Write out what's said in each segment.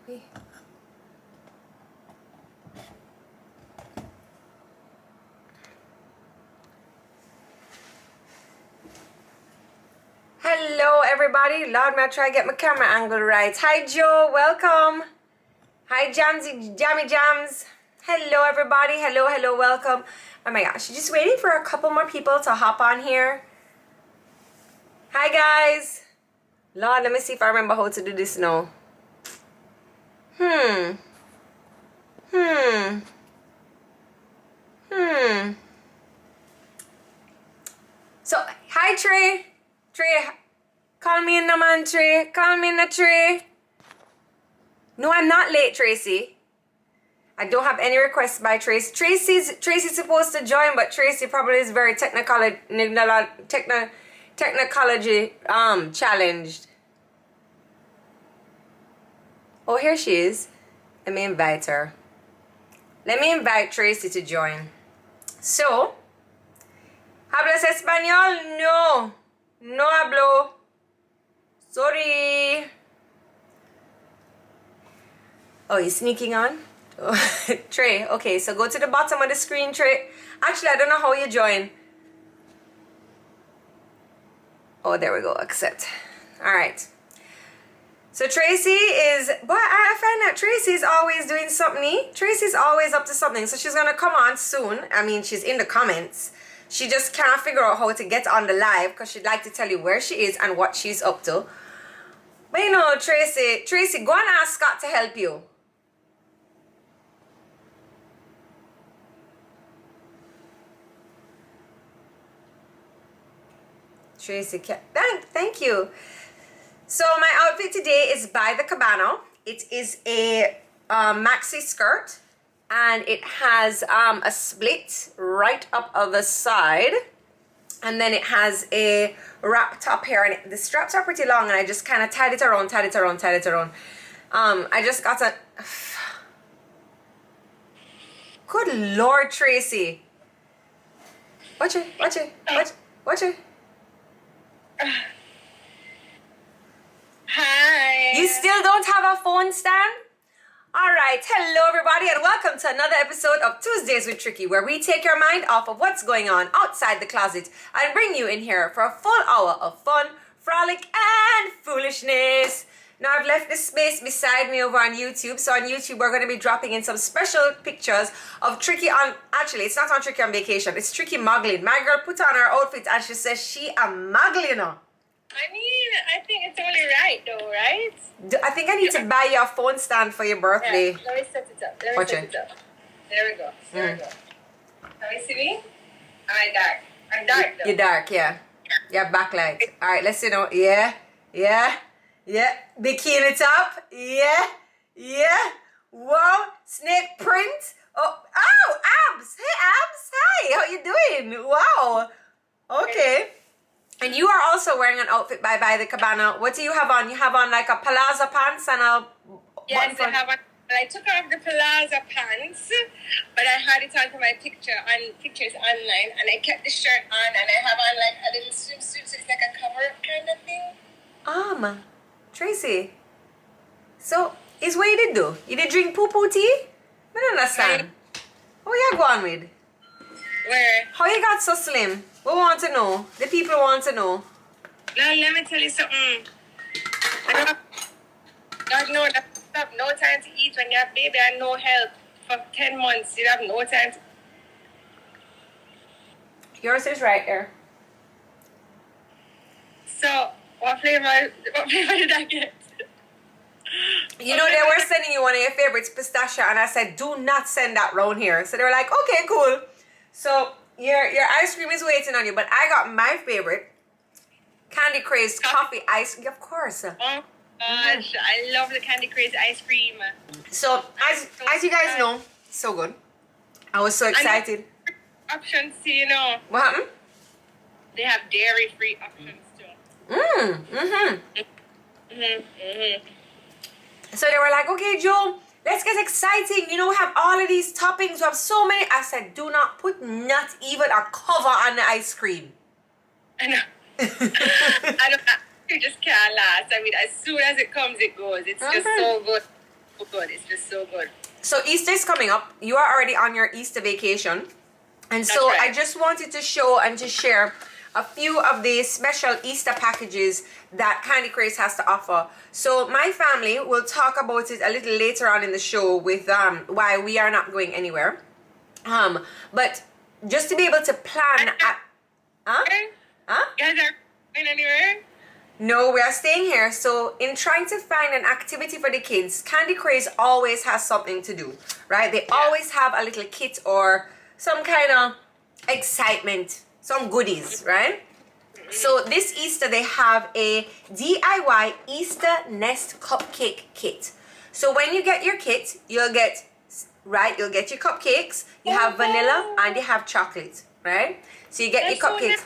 Wait. Hello everybody. Lord, may I try to get my camera angle right. Hi Joe, welcome. Hi Jamsy, Jammy Jams. Hello everybody. Hello, hello, welcome. Oh my gosh, just waiting for a couple more people to hop on here. Hi guys. Lord, let me see if I remember how to do this now. So, hi Trey. Trey, call me in the man, Trey. Call me in the Trey. No, I'm not late, Tracy. I don't have any requests by Tracy. Tracy's supposed to join, but Tracy probably is very technology challenged. Oh, here she is. Let me invite her. Let me invite Tracy to join. So, ¿hablas español? No. No hablo. Sorry. Oh, you're sneaking on? Oh, Trey, okay, so go to the bottom of the screen, Trey. Actually, I don't know how you join. Oh, there we go, accept. All right. So Tracy is, but I find that Tracy's always doing something. Tracy's always up to something, so she's gonna come on soon. I mean, she's in the comments. She just can't figure out how to get on the live because she'd like to tell you where she is and what she's up to. But you know, Tracy, go and ask Scott to help you. Tracy, thank you. So my outfit today is By the Cabana. It is a maxi skirt, and it has a split right up of the side, and then it has a wrap top here, and the straps are pretty long, and I just kind of tied it around. I just got a good Lord, Tracy. Watch it. Hi. You still don't have a phone stand? Alright, hello everybody and welcome to another episode of Tuesdays with Tricky, where we take your mind off of what's going on outside the closet and bring you in here for a full hour of fun, frolic and foolishness. Now I've left this space beside me over on YouTube. So on YouTube we're going to be dropping in some special pictures of Tricky on, actually it's not on Tricky on vacation, it's Tricky muggling. My girl put on her outfit and she says she a muggling, you know. I mean, I think it's only right though, right? I think I need to buy you a phone stand for your birthday. Yeah, let me set it up. There we go. Can you see me? Am I dark? I'm dark though. You're dark, yeah. Yeah, backlight. Alright, let's see now. Yeah. Bikini top. Yeah. Whoa. Snake print. Oh, abs. Hey, abs. Hi. How you doing? Wow. Okay. And you are also wearing an outfit by the Cabana. What do you have on? You have on like a palazzo pants and a... Yes, I took off the palazzo pants, but I had it on for my pictures online, and I kept the shirt on, and I have on like a little swimsuit, so it's like a cover-up kind of thing. Tracy. So, is what you did do? You did drink poo-poo tea? I don't understand. What you going with? Where? How you got so slim? We want to know. The people want to know. Now, let me tell you something. God knows that you have no time to eat when you have baby and no help for 10 months. You have no time to... Yours is right there. So, what flavor did I get? You know, they were sending you one of your favorites, pistachio, and I said, do not send that round here. So they were like, okay, cool. So your ice cream is waiting on you, but I got my favorite, Candy Craze coffee ice cream, of course. Oh gosh, I love the Candy Craze ice cream. So as you guys know, so good. I was so excited. Options too, you know. What happened? They have dairy-free options too. So they were like, okay, Joe, let's get exciting. You know, we have all of these toppings. We have so many. I said, do not put not even a cover on the ice cream. I know. I just can't last. I mean, as soon as it comes, it goes. It's just so good. so good. It's just so good. So Easter is coming up. You are already on your Easter vacation. And so That's right. I just wanted to show and to share a few of the special Easter packages that Candy Craze has to offer. So my family will talk about it a little later on in the show with why we are not going anywhere. But just to be able to plan at... Huh? Huh? You guys are going anywhere? No, we are staying here. So in trying to find an activity for the kids, Candy Craze always has something to do, right? They always have a little kit or some kind of excitement, some goodies, right? So this Easter they have a DIY Easter nest cupcake kit. So when you get your kit, you'll get your cupcakes, you have vanilla and you have chocolate, right? So you get your cupcakes.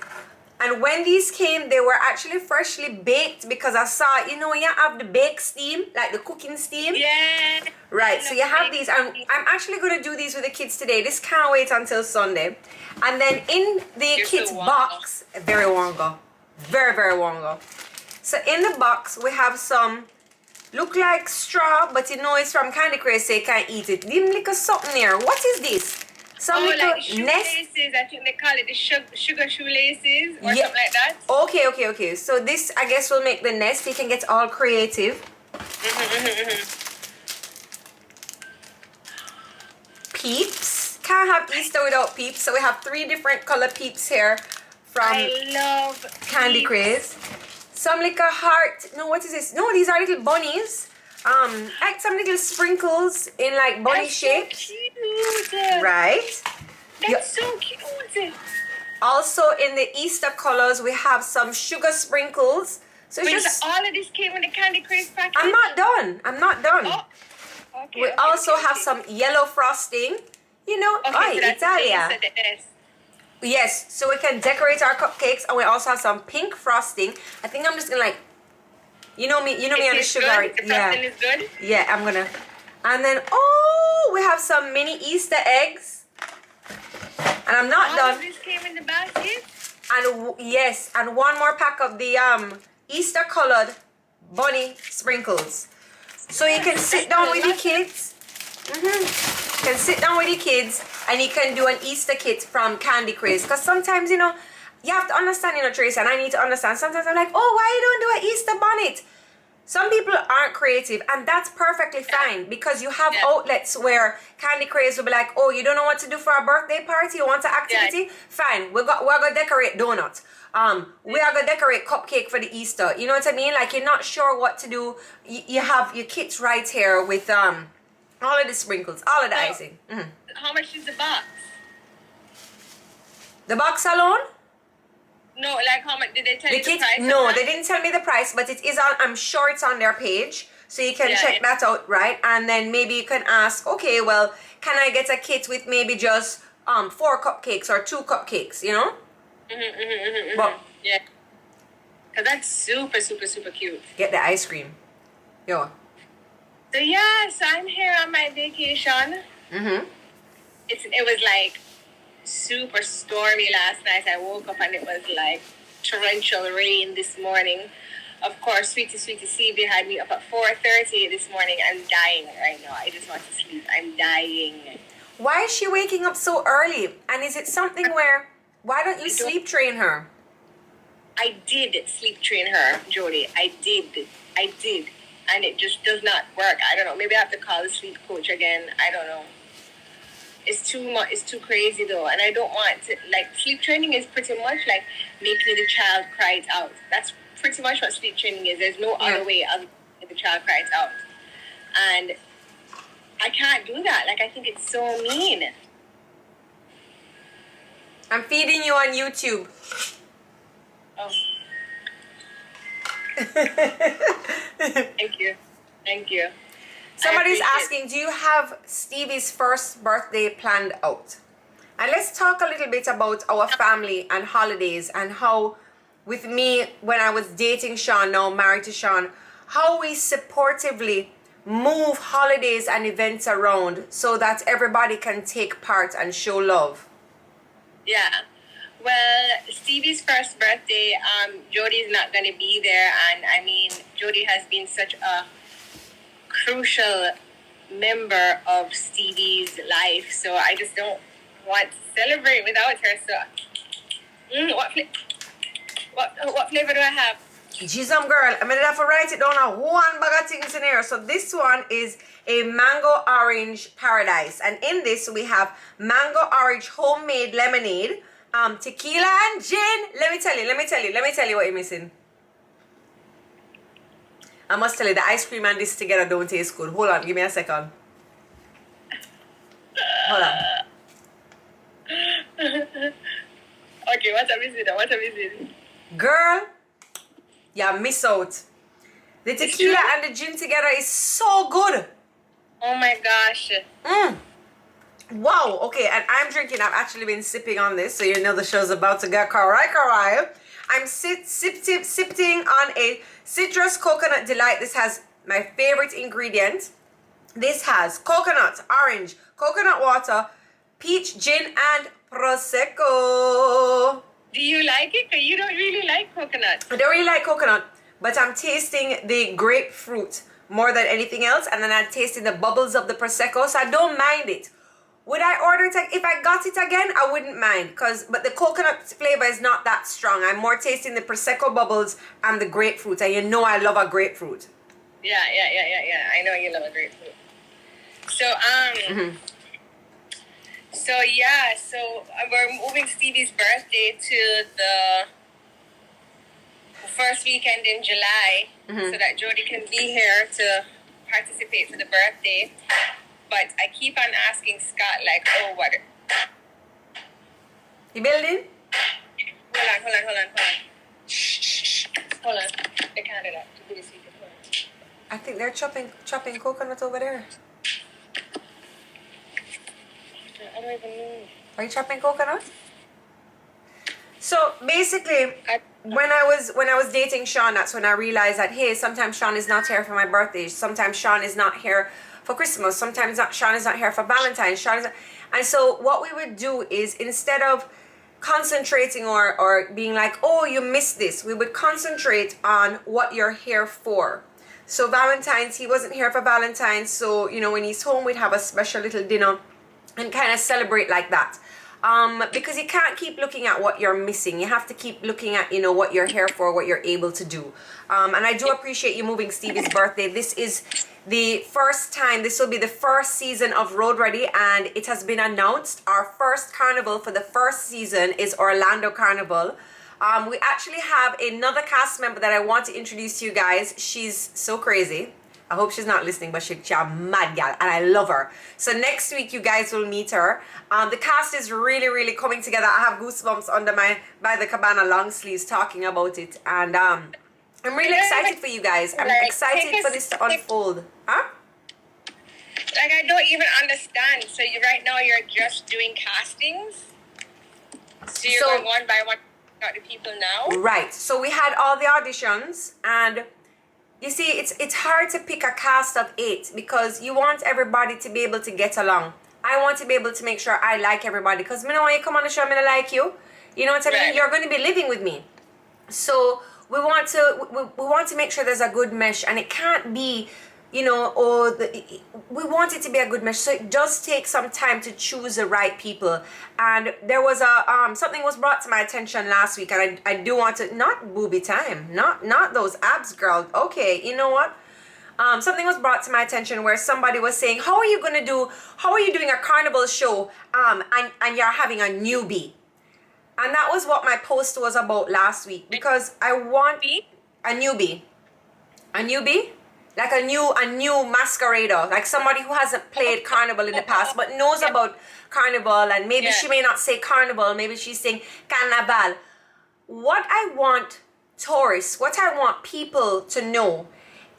And when these came, they were actually freshly baked because I saw, you know, you have the bake steam, like the cooking steam. Yeah. Right, so you have these. I'm actually going to do these with the kids today. This can't wait until Sunday. And then in the kids box, very wonga. Very, very wonga. So in the box, we have some, look like straw, but you know it's from Candy Craze, so you can't eat it. Dim little something here. What is this? Some little like shoelaces. I think they call it the sugar shoelaces or something like that. Okay. So this, I guess, will make the nest. You can get all creative. Peeps. Can't have Easter without peeps. So we have 3 different color peeps here from I love Candy Craze. Some like a heart. No, what is this? No, these are little bunnies. Like some little sprinkles in like bunny shape. So cute. Right. That's so cute. Also in the Easter colors, we have some sugar sprinkles. So it's just all of this came in the Candy Craze package. I'm not done. Oh. Okay, We also have some yellow frosting. You know, so that's Italia. the base. Yes, so we can decorate our cupcakes, and we also have some pink frosting. I think I'm just gonna you know me on the sugar. Good? The frosting is good? Yeah, I'm gonna. And then we have some mini Easter eggs. And I'm not All done. of this came in the basket? And yes, and one more pack of the Easter colored bunny sprinkles. So you can sit down with your kids. You can sit down with your kids and you can do an Easter kit from Candy Craze. Because sometimes, you know, you have to understand, you know, Tracy, and I need to understand. Sometimes I'm like, oh, why you don't do an Easter bonnet? Some people aren't creative, and that's perfectly fine because you have outlets where Candy Craze will be like, oh, you don't know what to do for a birthday party? You want an activity? Fine, we're gonna decorate donuts. We are gonna decorate cupcake for the Easter. You know what I mean? Like you're not sure what to do. You have your kits right here with all of the sprinkles, all of the icing. How much is the box? The box alone? No, like how much did they tell you the price? No, they didn't tell me the price, but it is on. I'm sure it's on their page, so you can check that out, right? And then maybe you can ask, okay, well, can I get a kit with maybe just 4 cupcakes or 2 cupcakes? You know? But yeah, cause that's super, super, super cute. Get the ice cream, yo. So yes, I'm here on my vacation. It was like super stormy last night. I woke up and it was like torrential rain this morning. Of course, Sweetie CB had me up at 4:30 this morning. I'm dying right now. I just want to sleep. I'm dying. Why is she waking up so early? And is it something where, why don't you sleep train her? I did sleep train her, Jodi. I did. And it just does not work. I don't know. Maybe I have to call the sleep coach again. I don't know. It's too much. It's too crazy though, and I don't want to. Like sleep training is pretty much like making the child cry it out. That's pretty much what sleep training is. There's no other way other than the child cries out, and I can't do that. Like I think it's so mean. I'm feeding you on YouTube. Oh. Thank you. Somebody's asking, do you have Stevie's first birthday planned out? And let's talk a little bit about our family and holidays and how, with me, when I was dating Sean, now married to Sean, how we supportively move holidays and events around so that everybody can take part and show love. Yeah. Well, Stevie's first birthday, Jodi's not going to be there. And I mean, Jodi has been such a crucial member of Stevie's life, so I just don't want to celebrate without her. So, what flavor do I have? Jism girl, I'm gonna have to write it down now. One bag of things in here. So this one is a mango orange paradise, and in this we have mango orange homemade lemonade, tequila and gin. Let me tell you what you're missing. I must tell you, the ice cream and this together don't taste good. Hold on, give me a second. Hold on. Okay, what am I missing? Girl, you miss out. The tequila and the gin together is so good. Oh my gosh. Wow, okay, and I've actually been sipping on this, so you know the show's about to get karai. I'm sipping on a citrus coconut delight. This has my favorite ingredient. This has coconut, orange, coconut water, peach, gin, and prosecco. Do you like it? Because you don't really like coconut. I don't really like coconut, but I'm tasting the grapefruit more than anything else, and then I'm tasting the bubbles of the prosecco, so I don't mind it. Would I order it? If I got it again, I wouldn't mind, but the coconut flavor is not that strong. I'm more tasting the prosecco bubbles and the grapefruit, and you know I love a grapefruit. Yeah. I know you love a grapefruit. So so we're moving Stevie's birthday to the first weekend in July, so that Jodi can be here to participate for the birthday. But I keep on asking Scott, like, oh, what? You building? Hold on. Shh. Hold on. They can't do that. Hold on. I think they're chopping coconut over there. I don't even know. Are you chopping coconut? So basically, when I was dating Sean, that's when I realized that, hey, sometimes Sean is not here for my birthday. Sometimes Sean is not here for Christmas. Sometimes Sean is not here for Valentine's. And so what we would do is, instead of concentrating or being like, oh, you missed this, we would concentrate on what you're here for. So Valentine's, he wasn't here for Valentine's, so you know, when he's home, we'd have a special little dinner and kind of celebrate like that. Because you can't keep looking at what you're missing. You have to keep looking at, you know, what you're here for, what you're able to do. And I do appreciate you moving Stevie's birthday. This is the first time, this will be the first season of Road Ready, and it has been announced. Our first carnival for the first season is Orlando Carnival. We actually have another cast member that I want to introduce to you guys. She's so crazy. I hope she's not listening, but she's a mad gal, and I love her. So next week, you guys will meet her. The cast is really, really coming together. I have goosebumps under my By the Cabana long sleeves talking about it. And I'm really excited for you guys. I'm excited for this to unfold. Huh? Like, I don't even understand. So right now you're just doing castings? So you're going one by one out the people now? Right. So we had all the auditions, and you see, it's hard to pick a cast of 8 because you want everybody to be able to get along. I want to be able to make sure I like everybody, because me know when you come on the show, I'm gonna like you. You know what I mean? Right. You're going to be living with me. So we want to make sure there's a good mesh, and it can't be, you know, we want it to be a good mesh. So it does take some time to choose the right people. And there was something was brought to my attention last week, and I do want to, not booby time, not those abs, girl. Okay, you know what? Something was brought to my attention where somebody was saying, how are you doing a carnival show and you're having a newbie? And that was what my post was about last week, because I want a newbie, like a new masquerader, like somebody who hasn't played carnival in the past but knows about carnival, and maybe she may not say carnival, maybe she's saying carnaval. What I want tourists, what I want people to know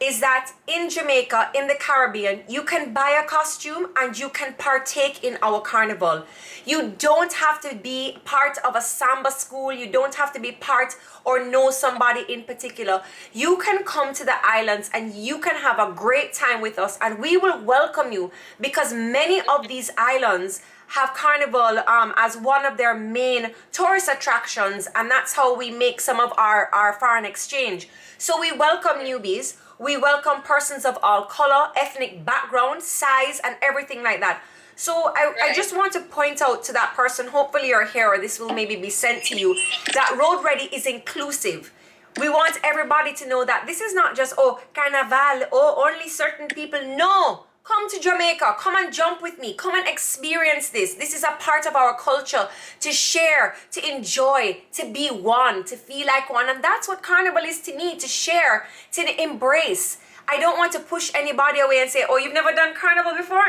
is that in Jamaica, in the Caribbean, you can buy a costume and you can partake in our carnival. You don't have to be part of a samba school. You don't have to be part or know somebody in particular. You can come to the islands and you can have a great time with us, and we will welcome you, because many of these islands have carnival as one of their main tourist attractions, and that's how we make some of our foreign exchange. So we welcome newbies. We welcome persons of all color, ethnic background, size, and everything like that. So I just want to point out to that person, hopefully you're here or this will maybe be sent to you, that Road Ready is inclusive. We want everybody to know that this is not just, oh, Carnival, oh, only certain people. No, come to Jamaica, come and jump with me, come and experience this. This is a part of our culture, to share, to enjoy, to be one, to feel like one. And that's what Carnival is to me, to share, to embrace. I don't want to push anybody away and say, oh, you've never done Carnival before?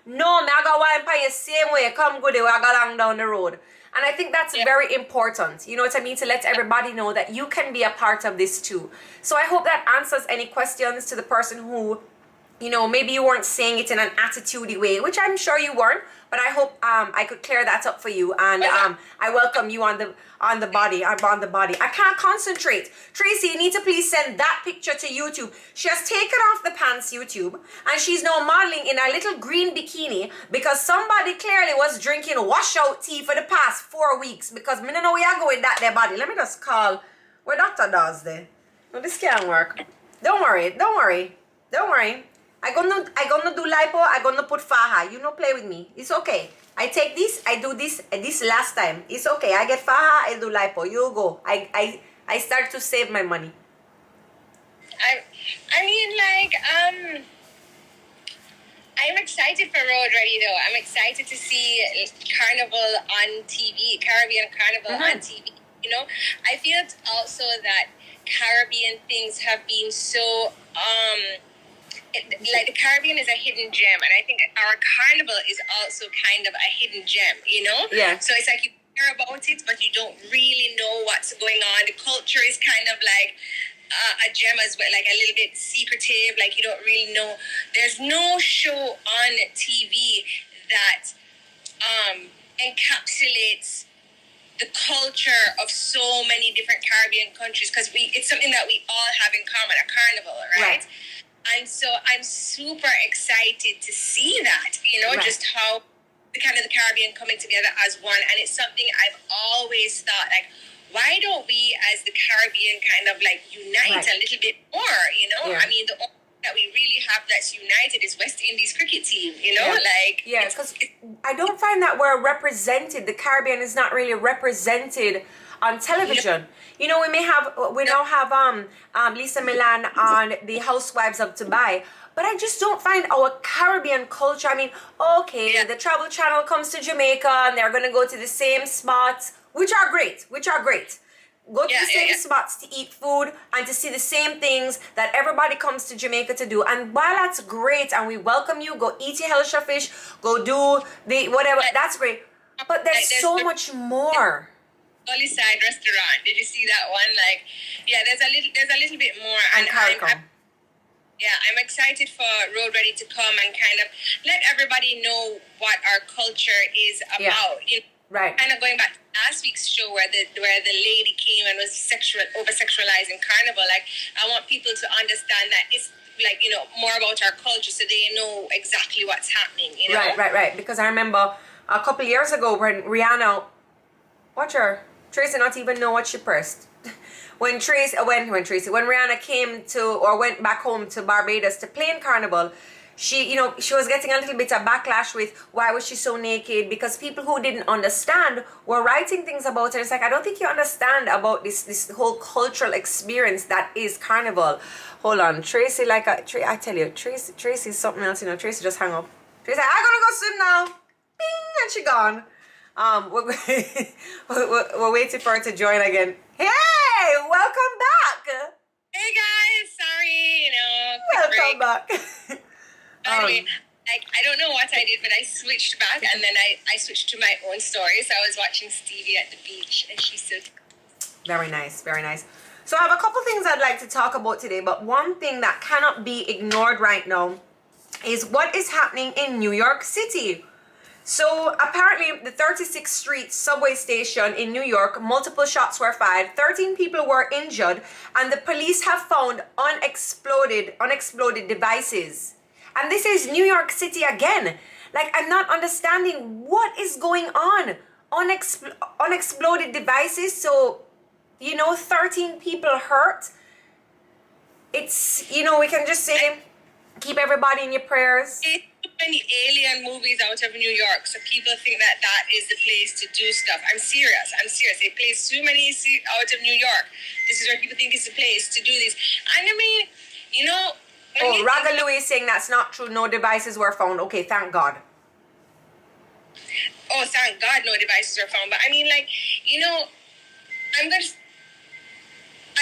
No, me I got wine by the same way, come good, I got along down the road. And I think that's very important, you know what I mean, to let everybody know that you can be a part of this too. So I hope that answers any questions to the person who, you know, maybe you weren't saying it in an attitudey way, which I'm sure you weren't, but I hope I could clear that up for you. And I welcome you on the body. I'm on the body. I can't concentrate. Tracy, you need to please send that picture to YouTube. She has taken off the pants, YouTube, and she's now modeling in a little green bikini because somebody clearly was drinking washout tea for the past 4 weeks, because me don't know where I go with that there body. Let me just call where Dr. does there. No, this can't work. Don't worry. I gonna do lipo. I gonna put faja. You know, play with me. It's okay. I take this. I do this. This last time. It's okay. I get faja. I do lipo. You go. I start to save my money. I mean, like, I'm excited for Road Ready though. I'm excited to see Carnival on TV, Caribbean Carnival on TV. You know, I feel also that Caribbean things have been so like the Caribbean is a hidden gem, and I think our Carnival is also kind of a hidden gem, you know? Yeah. So it's like you hear about it, but you don't really know what's going on. The culture is kind of like a gem as well, like a little bit secretive, like you don't really know. There's no show on TV that encapsulates the culture of so many different Caribbean countries, because it's something that we all have in common, a carnival, right? And so I'm super excited to see that, you know, just how the kind of the Caribbean coming together as one. And it's something I've always thought, like, why don't we as the Caribbean kind of like unite a little bit more, you know? I mean, the only thing that we really have that's united is West Indies cricket team, you know? Like, because I don't find that we're represented. The Caribbean is not really represented on television. You know, we now have Lisa Milan on the Housewives of Dubai, but I just don't find our Caribbean culture. I mean, okay, the Travel Channel comes to Jamaica and they're going to go to the same spots, which are great. Go to the same spots to eat food and to see the same things that everybody comes to Jamaica to do. And while that's great and we welcome you, go eat your Hellshire fish, go do the whatever, that's great. But there's so much more. Gully Side restaurant. Did you see that one? Like, there's a little bit more. And I'm excited for Road Ready to come and kind of let everybody know what our culture is about. You know, kind of going back to last week's show where the lady came and was over sexualizing Carnival. Like, I want people to understand that it's like, you know, more about our culture, so they know exactly what's happening. You know? Right. Because I remember a couple years ago when Rihanna, Tracy not even know what she pressed. When Rihanna came to or went back home to Barbados to play in Carnival, she was getting a little bit of backlash with why was she so naked, because people who didn't understand were writing things about her. It's like, I don't think you understand about this whole cultural experience that is Carnival. Hold on, Tracy, I tell you, Tracy is something else, you know. Tracy just hung up. Tracy, I'm gonna go swim now. Bing, and she gone. We're waiting for her to join again. Hey, welcome back. Hey guys, sorry, welcome back. Anyway, I don't know what I did, but I switched back, and then I switched to my own story. So I was watching Stevie at the beach, and she's so very nice. So I have a couple things I'd like to talk about today, but one thing that cannot be ignored right now is what is happening in New York City. So apparently the 36th Street subway station in New York, multiple shots were fired, 13 people were injured, and the police have found unexploded devices. And this is New York City again. Like, I'm not understanding what is going on. Unexploded devices, so, 13 people hurt. it's, we can just say, keep everybody in your prayers. It's too many alien movies out of New York, so people think that that is the place to do stuff. I'm serious. They place too many out of New York. This is where people think it's the place to do this. And I mean, Oh, Raga Louis is saying that's not true. No devices were found. Okay, thank God. Oh, thank God no devices were found. But I mean, I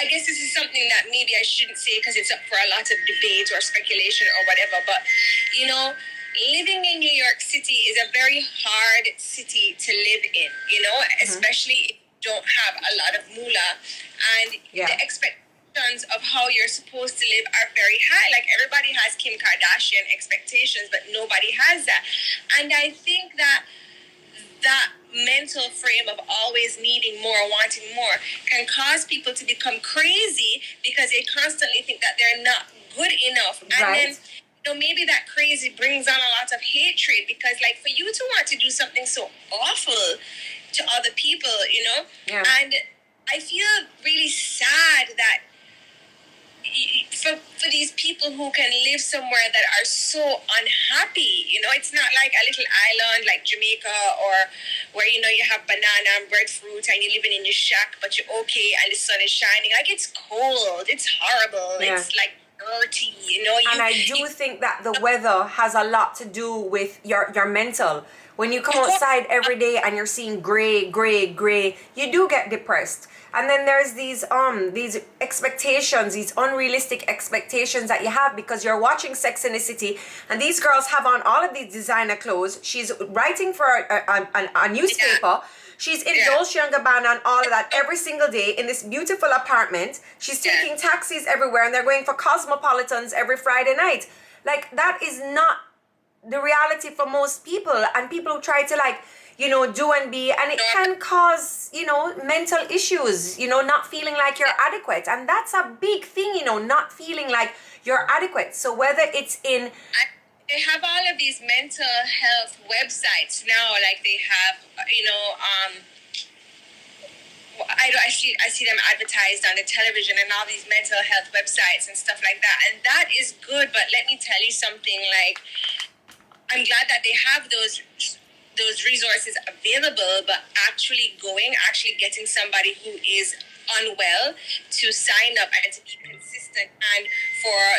guess this is something that maybe I shouldn't say because it's up for a lot of debate or speculation or whatever. But, living in New York City is a very hard city to live in, especially if you don't have a lot of moolah. And the expectations of how you're supposed to live are very high. Like, everybody has Kim Kardashian expectations, but nobody has that. And I think that mental frame of always needing more, wanting more, can cause people to become crazy because they constantly think that they're not good enough. Right. And then, maybe that crazy brings on a lot of hatred because, for you to want to do something so awful to other people, Yeah. And I feel really sad that for these people who can live somewhere that are so unhappy, it's not like a little island like Jamaica or where, you have banana and breadfruit and you're living in your shack, but you're okay and the sun is shining. Like, it's cold, it's horrible, Yeah. It's like dirty, And I do think that the weather has a lot to do with your mental. When you come outside every day and you're seeing gray, you do get depressed. And then there's these expectations, these unrealistic expectations that you have because you're watching Sex in the City and these girls have on all of these designer clothes. She's writing for a newspaper. She's in Dolce & Gabbana and all of that every single day in this beautiful apartment. She's taking taxis everywhere and they're going for Cosmopolitans every Friday night. Like, that is not the reality for most people. And people who try to do and be, and it can cause, mental issues, not feeling like you're adequate. And that's a big thing, not feeling like you're adequate. So whether it's in... They have all of these mental health websites now, like they have, I see them advertised on the television and all these mental health websites and stuff like that. And that is good, but let me tell you something, I'm glad that they have those resources available, but actually getting somebody who is unwell to sign up and to be consistent and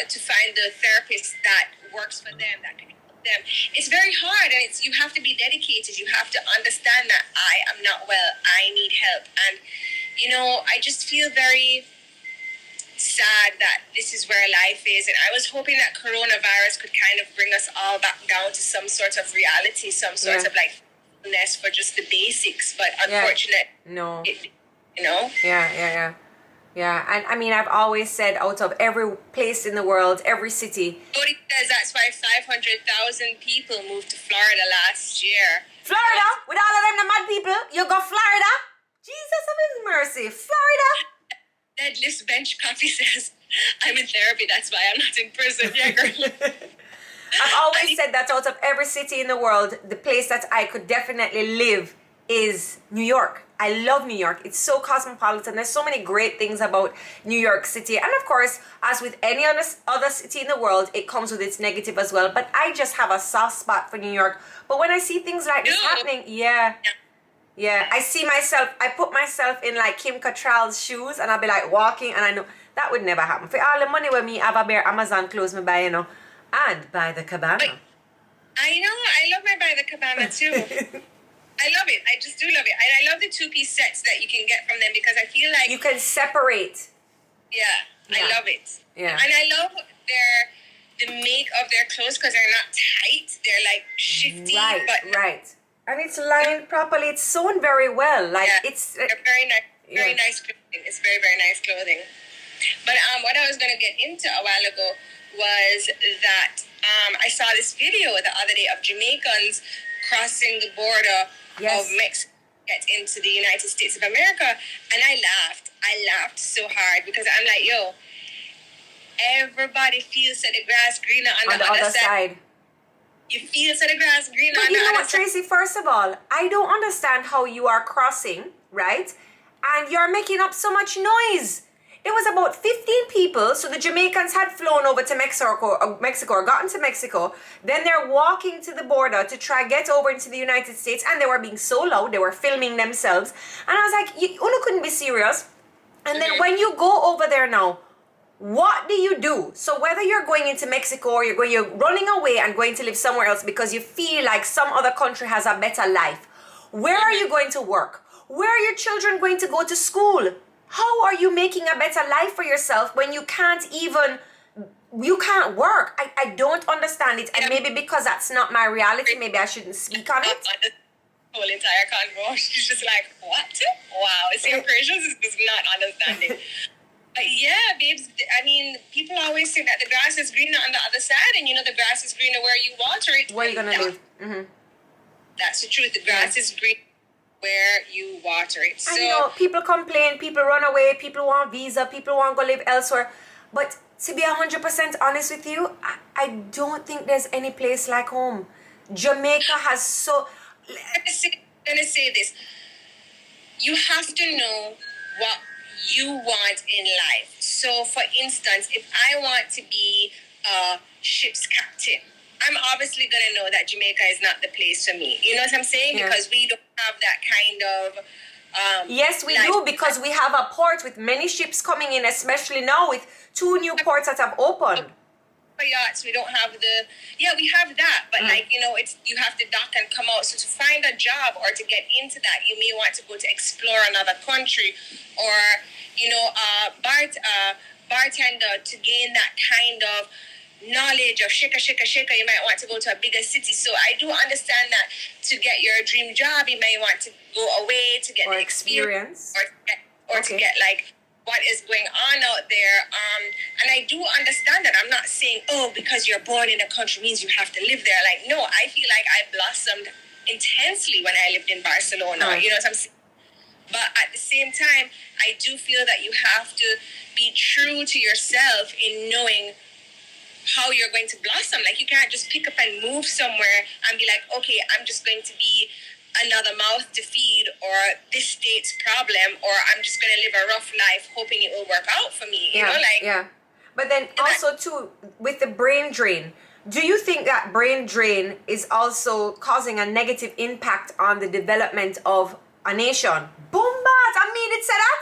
to find the therapist that works for them, that can help them. It's very hard, and you have to be dedicated. You have to understand that I am not well. I need help. And, I just feel very sad that this is where life is, and I was hoping that coronavirus could kind of bring us all back down to some sort of reality, some sort of ness for just the basics, but unfortunately, no. Yeah. And I mean, I've always said, out of every place in the world, every city, Jodi says that's why 500,000 people moved to Florida last year. Florida, with all of them the mad people, you go Florida? Jesus of his mercy, Florida. Deadlift bench coffee says, I'm in therapy, that's why I'm not in prison. Yeah, girl. I've always said that out of every city in the world, the place that I could definitely live is New York. I love New York. It's so cosmopolitan. There's so many great things about New York City. And of course, as with any other city in the world, it comes with its negative as well. But I just have a soft spot for New York. But when I see things like this happening, I put myself in like Kim Cattrall's shoes and I'll be like walking and I know that would never happen. For all the money with me, I have a bare Amazon clothes me buy, and By the Cabana. I know, I love my By the Cabana too. I love it. I just do love it. And I love the two-piece sets that you can get from them because I feel like... You can separate. Yeah. I love it. Yeah. And I love the make of their clothes because they're not tight. They're like shifty. Right. And it's lined properly. It's sewn very well. Like it's... They're very nice. Very nice clothing. It's very, very nice clothing. But what I was going to get into a while ago was that I saw this video the other day of Jamaicans crossing the border of Mexico get into the United States of America, and I laughed so hard because I'm like, everybody feels that the grass greener on the other side. You feel that the grass greener on the other side. But you know what, Tracy, first of all, I don't understand how you are crossing, right? And you're making up so much noise. There was about 15 people. So the Jamaicans had flown over to Mexico or gotten to Mexico. Then they're walking to the border to try get over into the United States, and they were being so loud. They were filming themselves. And I was like, you couldn't be serious. And then when you go over there now, what do you do? So whether you're going into Mexico or you're running away and going to live somewhere else because you feel like some other country has a better life, where are you going to work? Where are your children going to go to school? How are you making a better life for yourself when you can't work? I don't understand it. And maybe because that's not my reality, maybe I shouldn't speak on it. Whole entire convo, she's just like, what? Wow, it's impatience is just not understanding. Yeah, babes, I mean, people always say that the grass is greener on the other side, and the grass is greener where you water it. Where are you going to live? Mm-hmm. That's the truth. The grass is green where you water it. So, people complain, people run away, people want visa, people want to go live elsewhere. But to be 100% honest with you, I don't think there's any place like home. Jamaica has so... I'm gonna say this. You have to know what you want in life. So, for instance, if I want to be a ship's captain, I'm obviously gonna know that Jamaica is not the place for me. You know what I'm saying? Yeah. Because we don't have that kind of... yes, we do, because we have a port with many ships coming in, especially now with 2 new ports that have opened. Yachts, we don't have we have that, but it's, you have to dock and come out. So to find a job or to get into that, you may want to go to explore another country, or bartender to gain that kind of knowledge of shika, you might want to go to a bigger city. So I do understand that to get your dream job, you may want to go away to get the experience or to get like what is going on out there. And I do understand that. I'm not saying, because you're born in a country means you have to live there. Like, no, I feel like I blossomed intensely when I lived in Barcelona. You know what I'm saying? But at the same time, I do feel that you have to be true to yourself in knowing how you're going to blossom. Like, you can't just pick up and move somewhere and be like, okay, I'm just going to be another mouth to feed, or this state's problem, or I'm just going to live a rough life hoping it will work out for me. Yeah. But then also too, with the brain drain, do you think that brain drain is also causing a negative impact on the development of a nation? Boombat! I mean, it said that?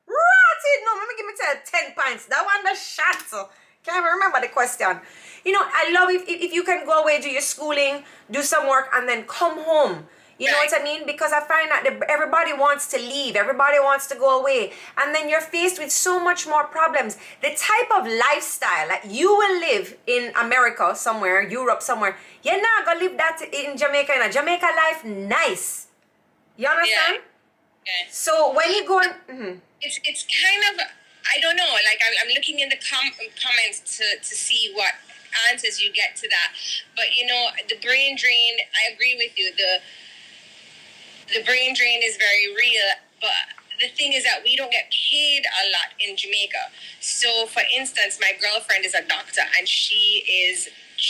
Right! No, let me give me 10 points. That one, the shot. Can't even remember the question. I love if you can go away, do your schooling, do some work, and then come home. You know what I mean? Because I find that everybody wants to leave. Everybody wants to go away. And then you're faced with so much more problems. The type of lifestyle that you will live in America somewhere, Europe somewhere, you're not going to live that in Jamaica. In a Jamaica life, nice. You understand? Yeah. So when you go... It's kind of... I don't know. Like, I'm looking in the comments to see what answers you get to that. But, the brain drain, I agree with you. The brain drain is very real, but the thing is that we don't get paid a lot in Jamaica. So, for instance, my girlfriend is a doctor, and she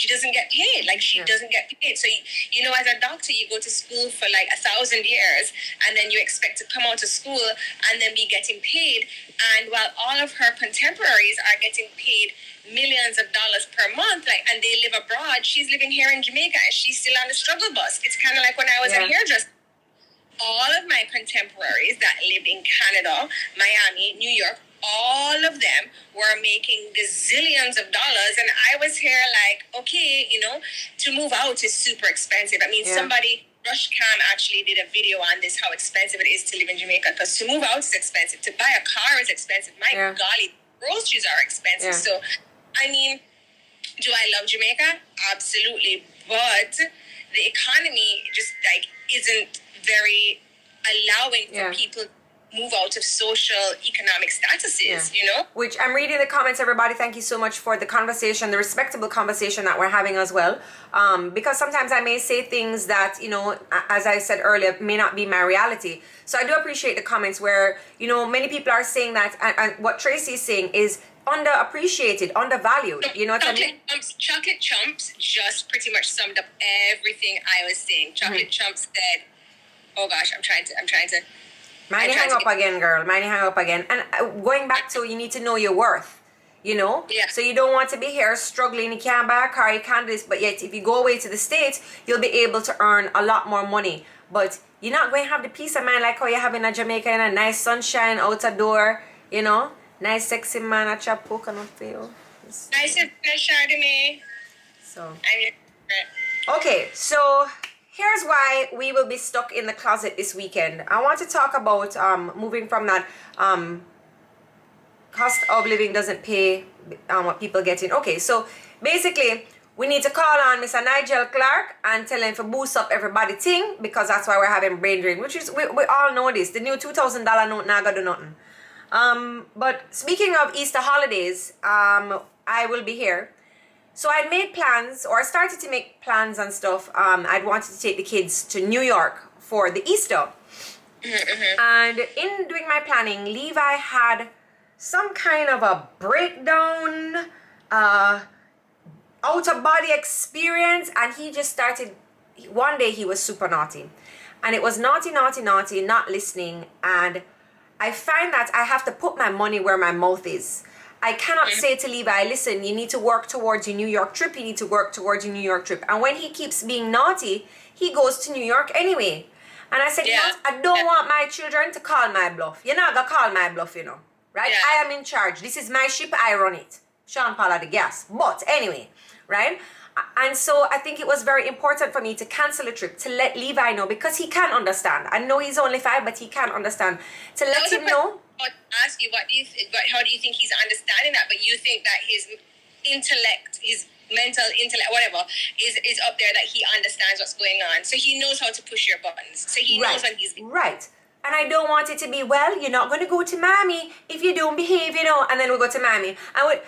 doesn't get paid. Like, she doesn't get paid. So, as a doctor, you go to school for like 1,000 years, and then you expect to come out of school and then be getting paid. And while all of her contemporaries are getting paid millions of dollars per month, and they live abroad, she's living here in Jamaica, and she's still on the struggle bus. It's kind of like when I was a hairdresser. All of my contemporaries that lived in Canada, Miami, New York, all of them were making gazillions of dollars, and I was here like, okay, to move out is super expensive. I mean, somebody, Rushcam actually did a video on this, how expensive it is to live in Jamaica, because to move out is expensive, to buy a car is expensive, golly, groceries are expensive. So, I mean, do I love Jamaica? Absolutely, but the economy just isn't very allowing for people to move out of social economic statuses, Which I'm reading the comments, everybody. Thank you so much for the conversation, the respectable conversation that we're having as well. Because sometimes I may say things that, as I said earlier, may not be my reality. So I do appreciate the comments where, many people are saying that, and what Tracy is saying is underappreciated, undervalued. You know what I mean? Chocolate Chumps just pretty much summed up everything I was saying. Chocolate Chumps said, oh gosh, I'm trying to Mind you hang up again, girl. Mind you hang up again. And going back to, you need to know your worth, you know? Yeah. So you don't want to be here struggling. You can't buy a car, you can't do this. But yet, if you go away to the States, you'll be able to earn a lot more money. But you're not going to have the peace of mind like how you're having in Jamaica and a nice sunshine out the door, you know? Nice sexy man at chop coconut for you. Nice and fresh Chardonnay. So. Okay, so here's why we will be stuck in the closet this weekend. I want to talk about moving from that cost of living doesn't pay what people get in. Okay, so basically we need to call on Mr. Nigel Clark and tell him to boost up everybody thing, because that's why we're having brain drain, which is, we all know this. The new $2,000 note not gonna do nothing. But speaking of Easter holidays, I will be here. So I'd made plans, or I started to make plans and stuff. I'd wanted to take the kids to New York for the Easter. And in doing my planning, Levi had some kind of a breakdown, out-of-body experience, and he just started, one day he was super naughty. And it was naughty, naughty, naughty, not listening. And I find that I have to put my money where my mouth is. I cannot say to Levi, listen, you need to work towards your New York trip. You need to work towards your New York trip. And when he keeps being naughty, he goes to New York anyway. And I said, you know what? I don't want my children to call my bluff. You're not going to call my bluff, you know. Right? Yeah. I am in charge. This is my ship. I run it. Sean Paul at the gas. But anyway, right? And so I think it was very important for me to cancel a trip, to let Levi know, because he can understand. I know he's only 5, but he can understand. To let him know. I ask you, how do you think he's understanding that? But you think that his intellect, his mental intellect, whatever, is up there, that he understands what's going on. So he knows how to push your buttons. So he knows when he's... Right. And I don't want it to be, well, you're not going to go to mommy if you don't behave, you know, and then we'll go to mommy.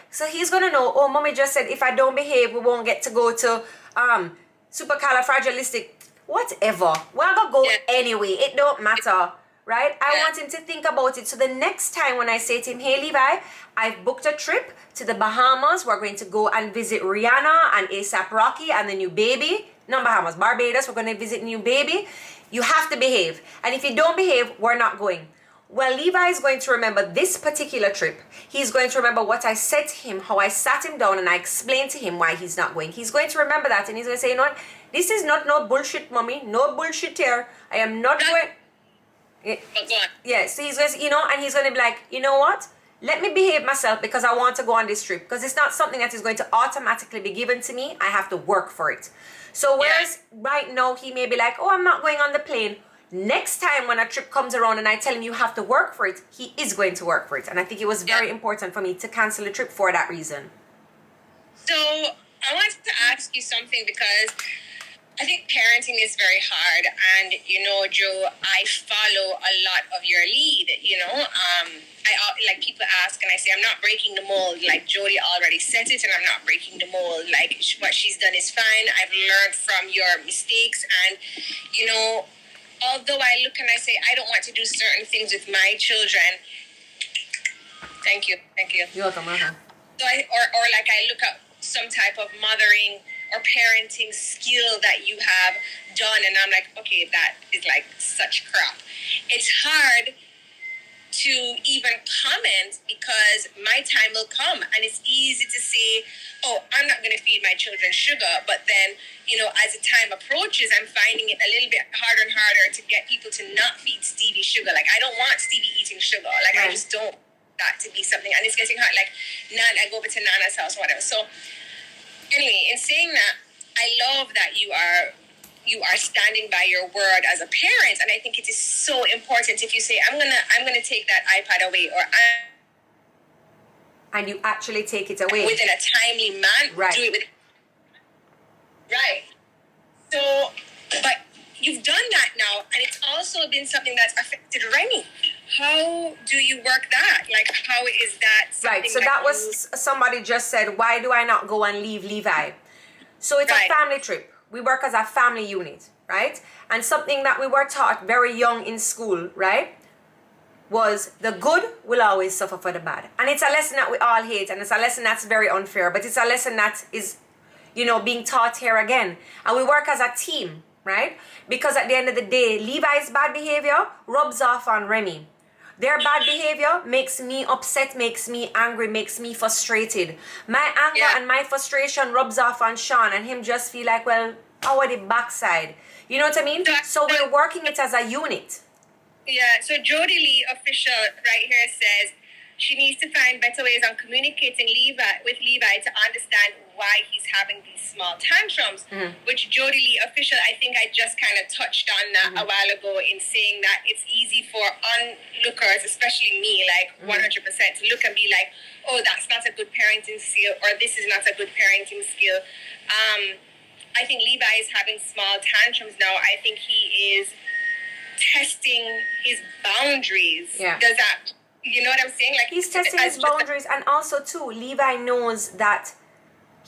So he's going to know, oh, mommy just said if I don't behave, we won't get to go to supercalifragilistic, whatever. We're going to go anyway. It don't matter, right? I want him to think about it. So the next time when I say to him, hey, Levi, I've booked a trip to the Bahamas. We're going to go and visit Rihanna and A$AP Rocky and the new baby. Not Bahamas, Barbados. We're going to visit new baby. You have to behave. And if you don't behave, we're not going. Well, Levi is going to remember this particular trip. He's going to remember what I said to him, how I sat him down and I explained to him why he's not going. He's going to remember that, and he's going to say, you know what? This is not no bullshit, mommy. No bullshit here. I am not going. Yeah, so he's going to, you know, and he's going to be like, you know what? Let me behave myself because I want to go on this trip. Because it's not something that is going to automatically be given to me. I have to work for it. So whereas right now he may be like, oh, I'm not going on the plane. Next time when a trip comes around and I tell him you have to work for it, he is going to work for it. And I think it was very important for me to cancel the trip for that reason. So I wanted to ask you something, because I think parenting is very hard. And, you know, Joe, I follow a lot of your lead, you know. Like people ask and I say, I'm not breaking the mold. Like Jodi already said it and I'm not breaking the mold. Like what she's done is fine. I've learned from your mistakes. And, you know, although I look and I say, I don't want to do certain things with my children. Thank you. You're welcome. So or like I look at some type of mothering or parenting skill that you have done and I'm like, okay, that is like such crap. It's hard to even comment because my time will come, and it's easy to say, oh, I'm not going to feed my children sugar, but then, you know, as the time approaches, I'm finding it a little bit harder and harder to get people to not feed Stevie sugar. Like, I don't want Stevie eating sugar. Like, I just don't want that to be something, and it's getting hard. Like, I go over to Nana's house or whatever. So anyway, in saying that, I love that you are standing by your word as a parent, and I think it is so important if you say, I'm gonna take that iPad away, or and you actually take it away within a timely manner. Right. Do it with right. So, but you've done that now, and it's also been something that's affected Rennie. How do you work that? Like, how is that something right? So that was somebody just said, why do I not go and leave Levi? So it's a family trip. We work as a family unit, right? And something that we were taught very young in school, right, was the good will always suffer for the bad. And it's a lesson that we all hate, and it's a lesson that's very unfair, but it's a lesson that is, you know, being taught here again. And we work as a team, right? Because at the end of the day, Levi's bad behavior rubs off on Remy. Their bad behavior makes me upset, makes me angry, makes me frustrated. My anger and my frustration rubs off on Sean, and him just feel like, well, our the backside. You know what I mean? So we're working it as a unit. Yeah, so Jodi Lee, official, right here says she needs to find better ways on communicating with Levi to understand why he's having these small tantrums, which Jodi Lee, official, I think I just kind of touched on that a while ago in saying that it's easy for onlookers, especially me, like 100%, to look and be like, oh, that's not a good parenting skill, or this is not a good parenting skill. I think Levi is having small tantrums now. I think he is testing his boundaries. Yeah. Does that, you know what I'm saying? Like, he's testing his boundaries, and also too, Levi knows that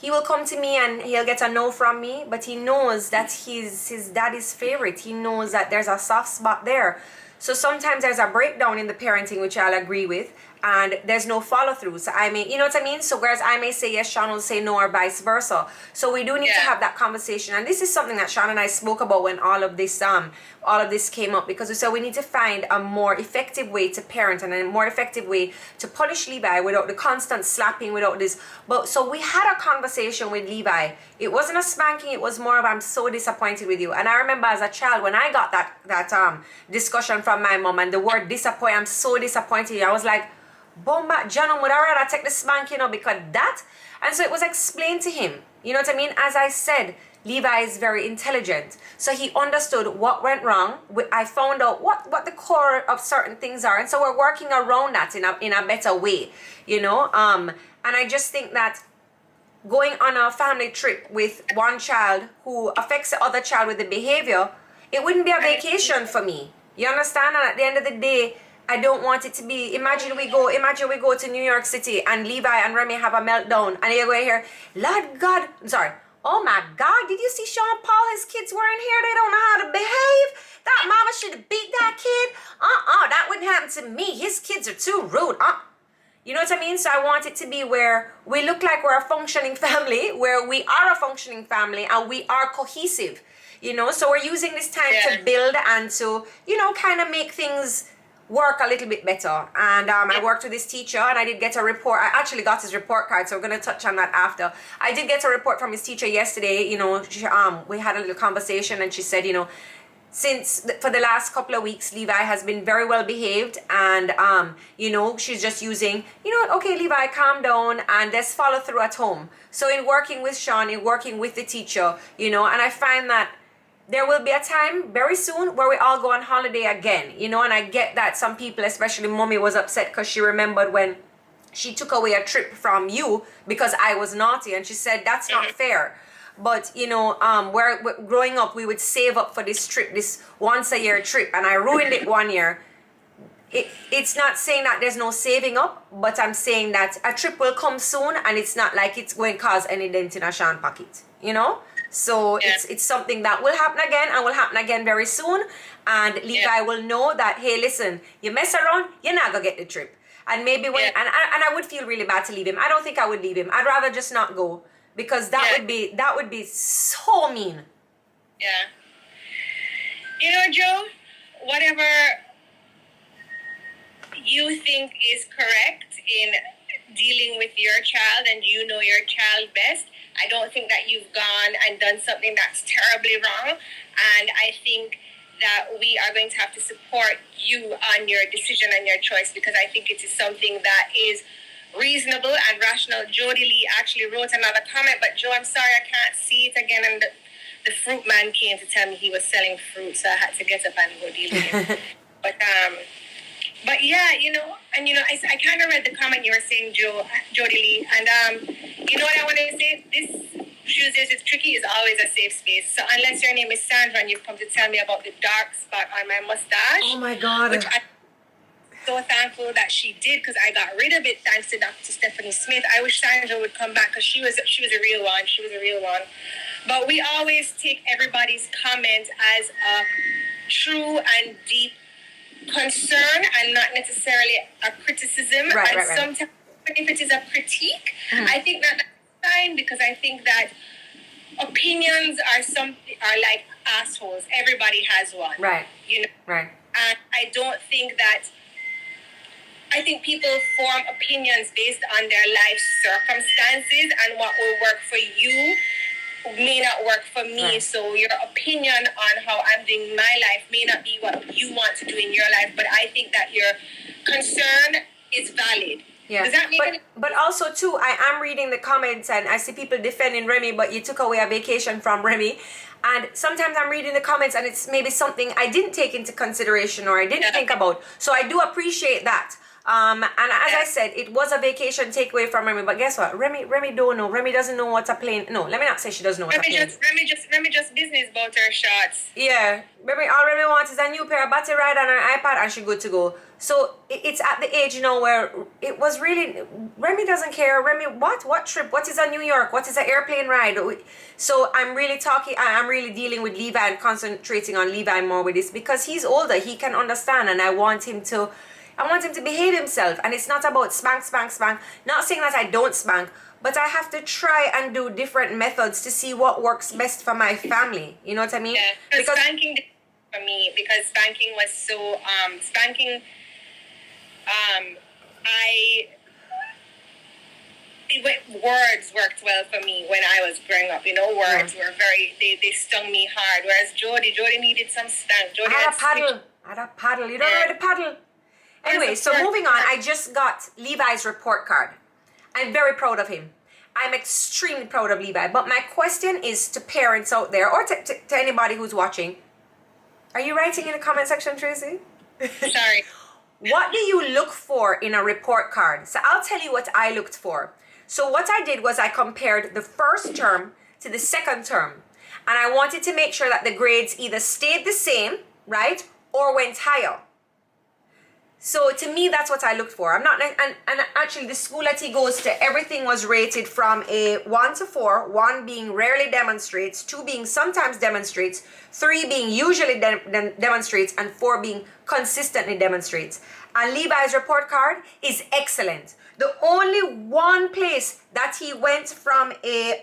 he will come to me and he'll get a no from me, but he knows that he's his daddy's favorite. He knows that there's a soft spot there. So sometimes there's a breakdown in the parenting, which I'll agree with, and there's no follow through. So I may, you know what I mean? So whereas I may say yes, Sean will say no, or vice versa. So we do need to have that conversation. And this is something that Sean and I spoke about when all of this came up, because we said we need to find a more effective way to parent and a more effective way to punish Levi without the constant slapping, without this. But so we had a conversation with Levi. It wasn't a spanking, it was more of, I'm so disappointed with you. And I remember as a child when I got that discussion from my mom and the word disappoint, I'm so disappointed. I was like, Bomba, John, would I rather take the spanking or because that? And so it was explained to him. You know what I mean? As I said, Levi is very intelligent. So he understood what went wrong. I found out what the core of certain things are. And so we're working around that in a better way, you know? And I just think that going on a family trip with one child who affects the other child with the behavior, it wouldn't be a vacation for me. You understand? And at the end of the day, I don't want it to be, imagine we go to New York City and Levi and Remy have a meltdown and you're going here, Lord God, I'm sorry, oh my God, did you see Sean Paul? His kids weren't here, they don't know how to behave. That mama should have beat that kid. That wouldn't happen to me. His kids are too rude. You know what I mean? So I want it to be where we look like we're a functioning family, where we are a functioning family and we are cohesive, you know? So we're using this time to build and to, you know, kind of make things work a little bit better. And I worked with this teacher and I did get a report. I actually got his report card, so we're going to touch on that after. I did get a report from his teacher yesterday. You know, we had a little conversation and she said, you know, for the last couple of weeks, Levi has been very well behaved, and you know, she's just using, you know, okay, Levi, calm down and let's follow through at home. So in working with Sean, in working with the teacher, you know, and I find that there will be a time very soon where we all go on holiday again, you know, and I get that some people, especially mommy, was upset because she remembered when she took away a trip from you because I was naughty, and she said that's not fair. But you know, we're growing up, we would save up for this trip, this once a year trip, and I ruined it one year. It's not saying that there's no saving up, but I'm saying that a trip will come soon, and it's not like it's going to cause any dent in a Sean pocket, you know. So it's something that will happen again and will happen again very soon. And Levi will know that, hey, listen, you mess around, you're not going to get the trip. And maybe when, and I would feel really bad to leave him. I don't think I would leave him. I'd rather just not go, because that would be so mean. Yeah. You know, Joe, whatever you think is correct in dealing with your child, and you know your child best, I don't think that you've gone and done something that's terribly wrong. And I think that we are going to have to support you on your decision and your choice, because I think it is something that is reasonable and rational. Jodi Lee actually wrote another comment, but Joe, I'm sorry, I can't see it again. And the fruit man came to tell me he was selling fruit, so I had to get up and go deal with him. But yeah, you know, and you know, I kind of read the comment you were saying, Jodi Lee, and you know what I want to say? This Tuesdays with Tricky is always a safe space. So unless your name is Sandra and you've come to tell me about the dark spot on my mustache, oh my God, which I'm so thankful that she did, because I got rid of it thanks to Dr. Stephanie Smith. I wish Sandra would come back, because she was a real one. She was a real one. But we always take everybody's comment as a true and deep concern and not necessarily a criticism. Right. Sometimes if it is a critique, I think that that's fine, because I think that opinions are like assholes. Everybody has one. Right. You know? Right. And I think people form opinions based on their life circumstances, and what will work for you may not work for me. Right. So your opinion on how I'm doing my life may not be what you want to do in your life, but I think that your concern is valid. Yeah. Does that make any- But also too, I am reading the comments and I see people defending Remy, but you took away a vacation from Remy. And sometimes I'm reading the comments and it's maybe something I didn't take into consideration or I didn't think about. So I do appreciate that. And as I said, it was a vacation takeaway from Remy. But guess what? Remy don't know. Remy doesn't know what a plane. No, let me not say she doesn't know what a plane. Remy just business about her shots. Yeah, all Remy wants is a new pair of battery ride on her iPad and she's good to go. So it's at the age, where it was really, Remy doesn't care. Remy, what trip? What is a New York? What is an airplane ride? So I'm really dealing with Levi and concentrating on Levi more with this because he's older. He can understand and I want him to behave himself. And it's not about spank. Not saying that I don't spank, but I have to try and do different methods to see what works best for my family. You know what I mean? Yeah, because spanking for me, because spanking was so words worked well for me when I was growing up. Words were they stung me hard. Whereas Jodi needed some stank. Jodi I had a paddle. You don't know how to paddle. Anyway, so moving on, I just got Levi's report card. I'm very proud of him. I'm extremely proud of Levi. But my question is to parents out there or to anybody who's watching. Are you writing in the comment section, Tracy? Sorry. What do you look for in a report card? So I'll tell you what I looked for. So what I did was I compared the first term to the second term. And I wanted to make sure that the grades either stayed the same, right? Or went higher. So to me, that's what I looked for. And actually the school that he goes to, everything was rated from a 1 to 4, 1 being rarely demonstrates, 2 being sometimes demonstrates, 3 being usually demonstrates, and 4 being consistently demonstrates. And Levi's report card is excellent. The only one place that he went from a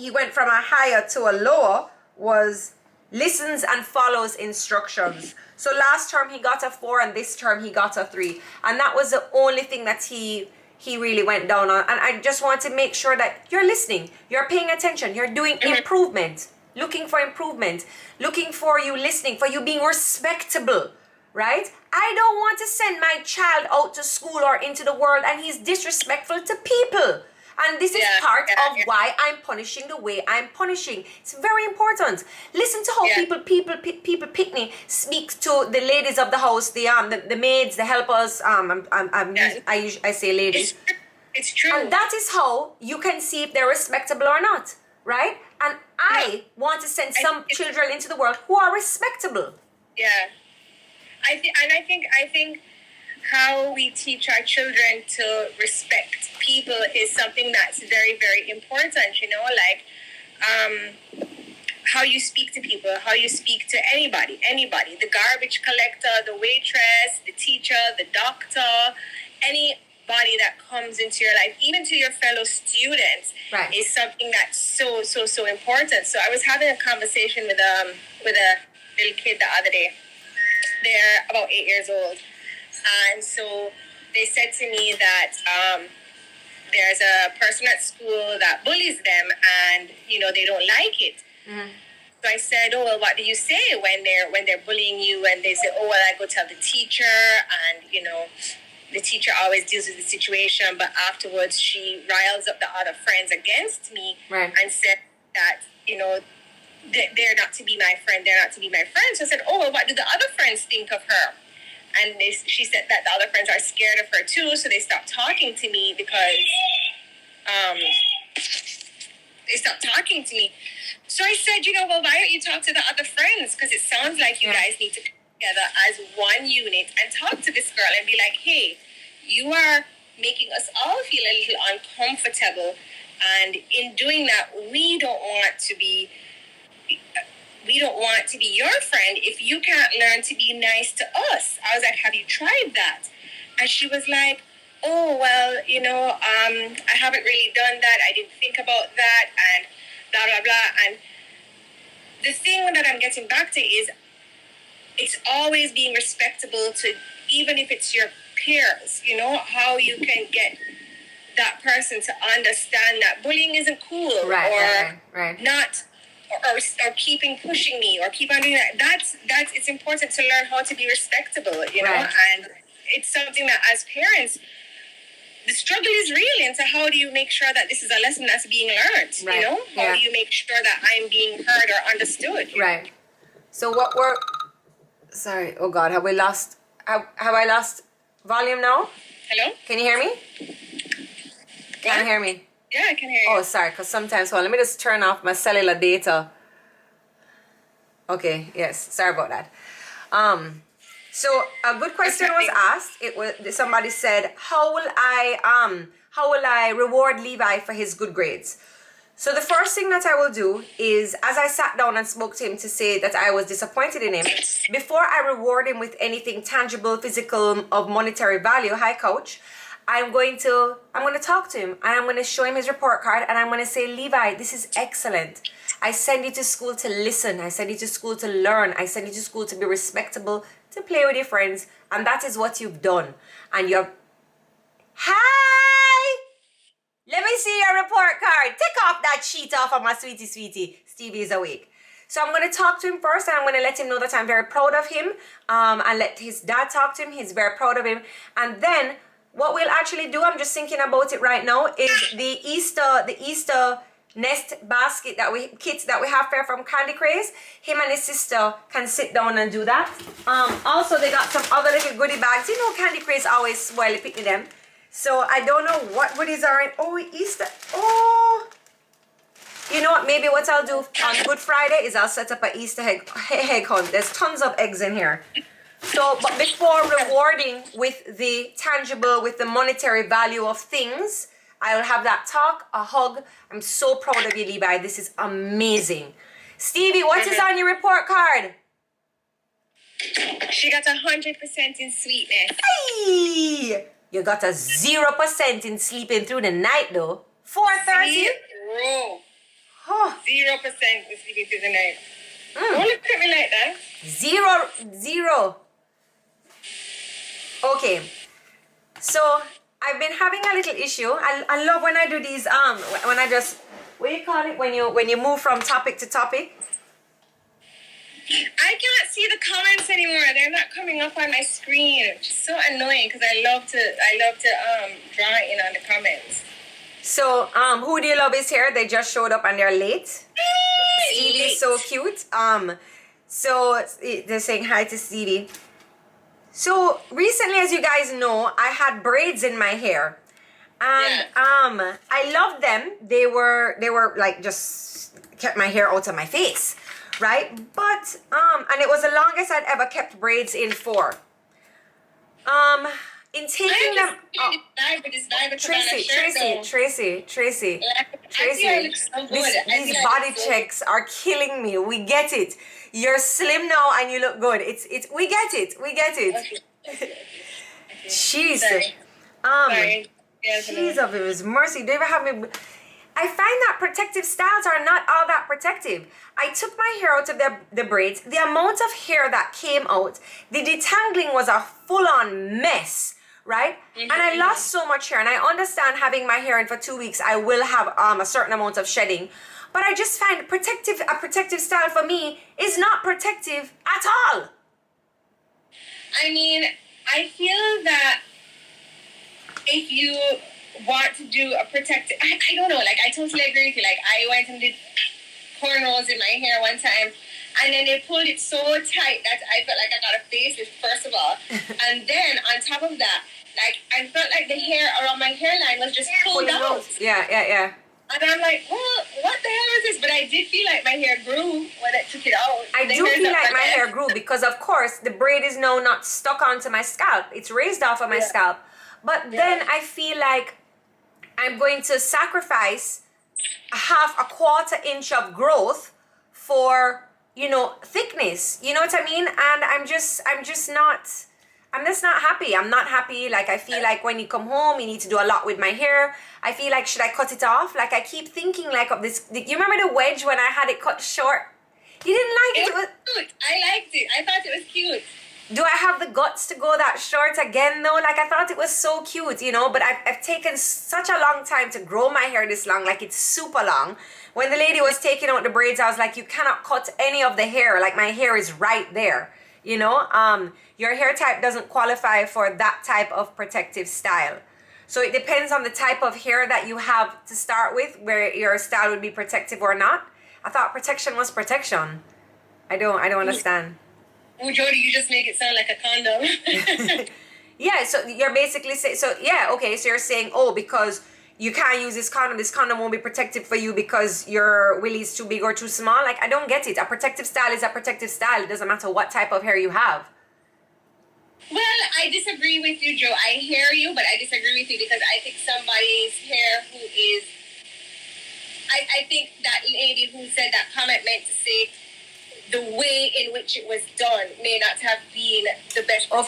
higher to a lower was listens and follows instructions. So last term he got a 4 and this term he got a 3. And that was the only thing that he really went down on. And I just want to make sure that you're listening, you're paying attention, you're doing improvement, looking for improvement, looking for you listening, for you being respectable, right? I don't want to send my child out to school or into the world and he's disrespectful to people. And this is part of why I'm punishing the way I'm punishing. It's very important. Listen to how people pick me, speak to the ladies of the house, the maids, the helpers. I say ladies. It's true. And that is how you can see if they're respectable or not, right? And I want to send some children into the world who are respectable. Yeah, I think how we teach our children to respect people is something that's very, very important, how you speak to people, how you speak to anybody, the garbage collector, the waitress, the teacher, the doctor, anybody that comes into your life, even to your fellow students, is something that's so, so, so important. So I was having a conversation with a little kid the other day. They're about 8 years old. And so they said to me that there's a person at school that bullies them and, they don't like it. Mm-hmm. So I said, oh, well, what do you say when they're bullying you? And they say, oh, well, I go tell the teacher and, the teacher always deals with the situation. But afterwards, she riles up the other friends against me and said that, they're not to be my friend. They're not to be my friend. So I said, oh, well, what do the other friends think of her? And she said that the other friends are scared of her too, so they stopped talking to me because they stopped talking to me. So I said, well, why don't you talk to the other friends? Because it sounds like you guys need to come together as one unit and talk to this girl and be like, hey, you are making us all feel a little uncomfortable. And in doing that, we don't want to be your friend if you can't learn to be nice to us. I was like, have you tried that? And she was like, oh, well, I haven't really done that. I didn't think about that. And blah, blah, blah. And the thing that I'm getting back to is it's always being respectable to, even if it's your peers, you know, how you can get that person to understand that bullying isn't cool, right. Not, or keeping pushing me or keep on doing that. That's it's important to learn how to be respectable, you know, and it's something that as parents, the struggle is real into how do you make sure that this is a lesson that's being learned, you know? How do you make sure that I'm being heard or understood? Right. So what we're, sorry, oh God, have I lost volume now? Hello? Can you hear me? Can you hear me? Yeah, I can hear you. Oh, sorry, because sometimes, well, let me just turn off my cellular data. Okay, yes, sorry about that. So a good question was asked. It was, somebody said, how will I reward Levi for his good grades? So the first thing that I will do is, as I sat down and spoke to him to say that I was disappointed in him, before I reward him with anything tangible, physical, of monetary value, hi coach, I'm going to talk to him and I'm going to show him his report card and I'm going to say, Levi, this is excellent. I send you to school to listen. I send you to school to learn. I send you to school to be respectable, to play with your friends. And that is what you've done. And you're, hi! Let me see your report card. Take off that sheet off of my sweetie. Stevie is awake. So I'm going to talk to him first and I'm going to let him know that I'm very proud of him. And let his dad talk to him. He's very proud of him. And then what we'll actually do, I'm just thinking about it right now, is the Easter nest basket kits that we have here from Candy Craze. Him and his sister can sit down and do that. Also, they got some other little goodie bags. You know, Candy Craze always spoil it, pick them. So I don't know what goodies are in. Oh, Easter. Oh. You know what? Maybe what I'll do on Good Friday is I'll set up an Easter egg hunt. There's tons of eggs in here. So, but before rewarding with the tangible, with the monetary value of things, I'll have that talk, a hug. I'm so proud of you, Levi. This is amazing. Stevie, what is on your report card? She got 100% in sweetness. Hey! You got a 0% in sleeping through the night, though. 4:30? 0. Oh. 0% in sleeping through the night. Don't look at me like that. 0. Okay. So I've been having a little issue. I love when I do these when I just, what do you call it, when you move from topic to topic. I can't see the comments anymore. They're not coming up on my screen. Which is so annoying because I love to draw in on the comments. So who do you love is here. They just showed up and they're late. Stevie is so cute. So they're saying hi to Stevie. So recently, as you guys know, I had braids in my hair. And I loved them. They were like just kept my hair out of my face, right? But and it was the longest I'd ever kept braids in for. In taking them, Tracy, these body checks are killing me. We get it. You're slim now and you look good. We get it. Jeez. Jeez of his mercy. Do you ever have me? I find that protective styles are not all that protective. I took my hair out of the braids. The amount of hair that came out, the detangling was a full-on mess, right? And I lost so much hair. And I understand having my hair in for 2 weeks, I will have a certain amount of shedding. But I just find a protective style for me is not protective at all. I mean, I feel that if you want to do a protective, I don't know, like I totally agree with you. Like I went and did cornrows in my hair one time and then they pulled it so tight that I felt like I got a facelift first of all. And then on top of that, like I felt like the hair around my hairline was just pulled out. Yeah. And I'm like, well, what the hell is this? But I did feel like my hair grew when I took it out. I do feel like my hair grew because, of course, the braid is now not stuck onto my scalp. It's raised off of my scalp. But then I feel like I'm going to sacrifice a quarter inch of growth for, thickness. You know what I mean? And I'm just not I'm just not happy. I'm not happy. Like, I feel like when you come home, you need to do a lot with my hair. I feel like, should I cut it off? Like, I keep thinking like of this. You remember the wedge when I had it cut short? You didn't like it? It was cute. I liked it. I thought it was cute. Do I have the guts to go that short again though? Like, I thought it was so cute, you know, but I've taken such a long time to grow my hair this long. Like, it's super long. When the lady was taking out the braids, I was like, you cannot cut any of the hair. Like, my hair is right there, you know. Your hair type doesn't qualify for that type of protective style. So it depends on the type of hair that you have to start with, where your style would be protective or not. I thought protection was protection. I don't understand. Oh, Jodi, you just make it sound like a condom. Yeah, so you're basically saying, so yeah, okay, so you're saying, oh, because you can't use this condom won't be protective for you because your willy is too big or too small. Like, I don't get it. A protective style is a protective style. It doesn't matter what type of hair you have. Well, I disagree with you, Joe. I hear you, but I disagree with you because I think somebody's hair who is... I think that lady who said that comment meant to say the way in which it was done may not have been the best for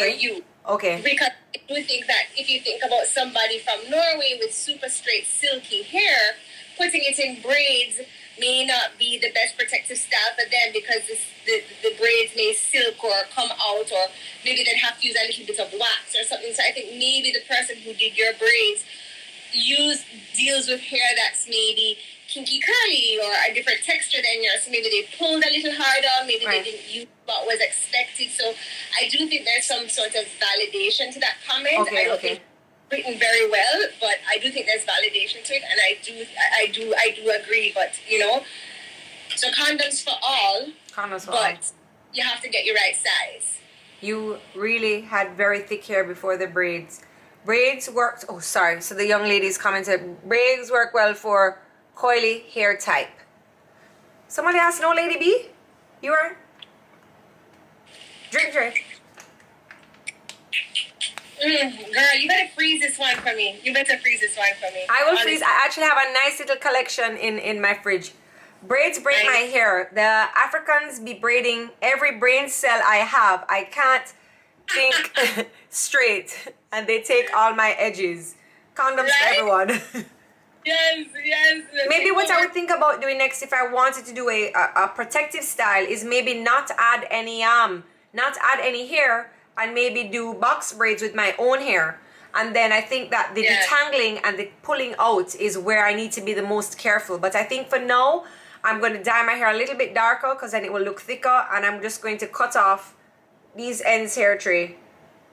you. Okay. Because I do think that if you think about somebody from Norway with super straight, silky hair, putting it in braids may not be the best protective style for them because the braids may silk or come out, or maybe they'd have to use a little bit of wax or something. So I think maybe the person who did your braids deals with hair that's maybe kinky curly or a different texture than yours. So maybe they pulled a little harder, maybe they didn't use what was expected. So I do think there's some sort of validation to that comment. I don't think it's written very well, but I do think there's validation to it, and I do agree. But you know, so condoms for all. Condoms for all. But you have to get your right size. You really had very thick hair before the braids. Braids worked, oh sorry, so the young ladies commented, braids work well for coily hair type. Somebody asked, no, Lady B? You are? Drink. Girl, you better freeze this one for me. I will freeze. I actually have a nice little collection in my fridge. Braids break my hair. The Africans be braiding every brain cell I have. I can't think straight, and they take all my edges. Condoms for everyone. Yes. Maybe what I would think about doing next, if I wanted to do a protective style, is maybe not add any hair, and maybe do box braids with my own hair. And then I think that the detangling and the pulling out is where I need to be the most careful. But I think for now, I'm going to dye my hair a little bit darker because then it will look thicker, and I'm just going to cut off these ends hair tray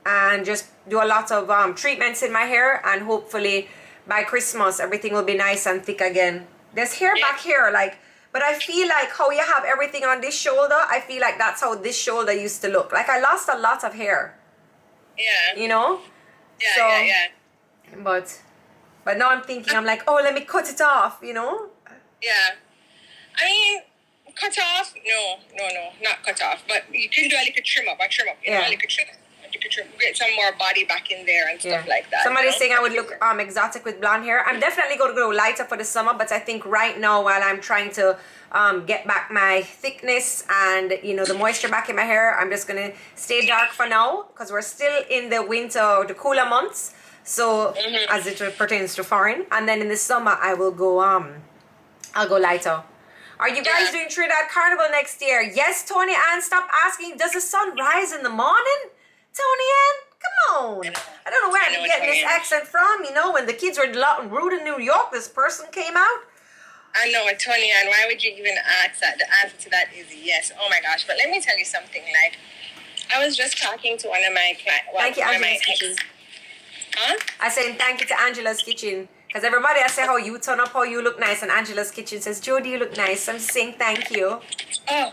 and just do a lot of treatments in my hair, and hopefully by Christmas everything will be nice and thick again. There's hair back here, like, but I feel like how you have everything on this shoulder, I feel like that's how this shoulder used to look. Like, I lost a lot of hair. Yeah. You know? Yeah. But now I'm thinking, I'm like, oh, let me cut it off, you know? Yeah. I mean, cut off? No, not cut off. But you can do a little trim up, you know, a little trim. Get some more body back in there and stuff like that. Somebody's saying I would look exotic with blonde hair. I'm definitely going to go lighter for the summer, but I think right now, while I'm trying to get back my thickness and, you know, the moisture back in my hair, I'm just going to stay dark for now, because we're still in the winter, the cooler months. So as it pertains to foreign, and then in the summer I will go I'll go lighter. Are you guys doing Trinidad Carnival next year? Yes, Tony Ann, stop asking. Does the sun rise in the morning? Tony Ann, come on. I don't know where I'm getting this accent from. You know, when the kids were rude in New York, this person came out. I know, Tony Ann, why would you even ask that? The answer to that is yes. Oh my gosh. But let me tell you something. Like, I was just talking to one of my clients. Thank you, Angela's Kitchen. Huh? I said thank you to Angela's Kitchen. Because everybody, I say how you turn up, how you look nice. And Angela's Kitchen says, Jodi, you look nice. I'm saying thank you. Oh.